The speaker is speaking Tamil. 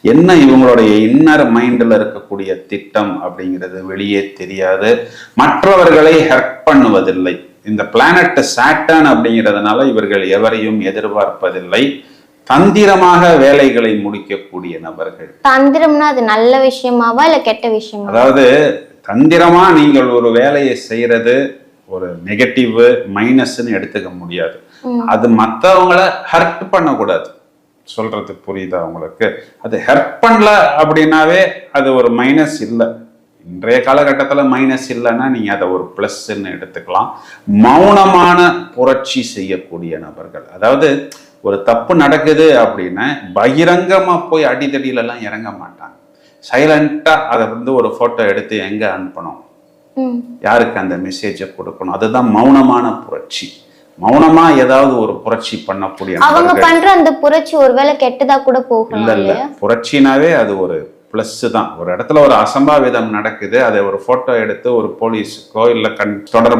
என்ன இவங்களுடைய இன்னர் மைண்ட்ல இருக்கக்கூடிய திட்டம் அப்படிங்கிறது வெளியே தெரியாது. மற்றவர்களை ஹெர்ட் பண்ணுவதில்லை. இந்த பிளானட் சாட்டர்ன் அப்படிங்கிறதுனால இவர்கள் எவரையும் எதிர்பார்ப்பதில்லை. தந்திரமாக வேலைகளை முடிக்கக்கூடிய நபர்கள். தந்திரம்னா அது நல்ல விஷயமாவா இல்ல கெட்ட விஷயமா? அதாவது தந்திரமா நீங்கள் ஒரு வேலையை செய்யறது ஒரு நெகட்டிவ் மைனஸ்ன்னு எடுத்துக்க முடியாது. அது மற்றவங்களை ஹர்ட் பண்ணக்கூடாது. சொல்றது புரியுதா உங்களுக்கு? அது ஹெர்ட் பண்ணல அப்படின்னாவே அது ஒரு மைனஸ் இல்லை. இன்றைய காலகட்டத்தில் மைனஸ் இல்லைன்னா நீங்க அதை ஒரு பிளஸ்ன்னு எடுத்துக்கலாம். மௌனமான புரட்சி செய்யக்கூடிய நபர்கள், அதாவது ஒரு தப்பு நடக்குது அப்படின்னா பகிரங்கமா போய் அடிதடியில எல்லாம் இறங்க மாட்டாங்க. சைலண்டா அதை ஒரு போட்டோ எடுத்து எங்க அனுப்பணும், யாருக்கு அந்த மெசேஜை கொடுக்கணும், அதுதான் மௌனமான புரட்சி. மௌனமா ஏதாவது ஒரு புரட்சி பண்ணக்கூடிய அவங்க பண்ற அந்த புரட்சி ஒருவேளை கெட்டதா கூட போகும். இல்ல புரட்சினாவே அது ஒரு பிளஸ் தான். ஒரு இடத்துல ஒரு அசம்பாவிதம் நடக்குது, அதை ஒரு போட்டோ எடுத்து ஒரு போலீஸுக்கோ இல்ல தொடர்பு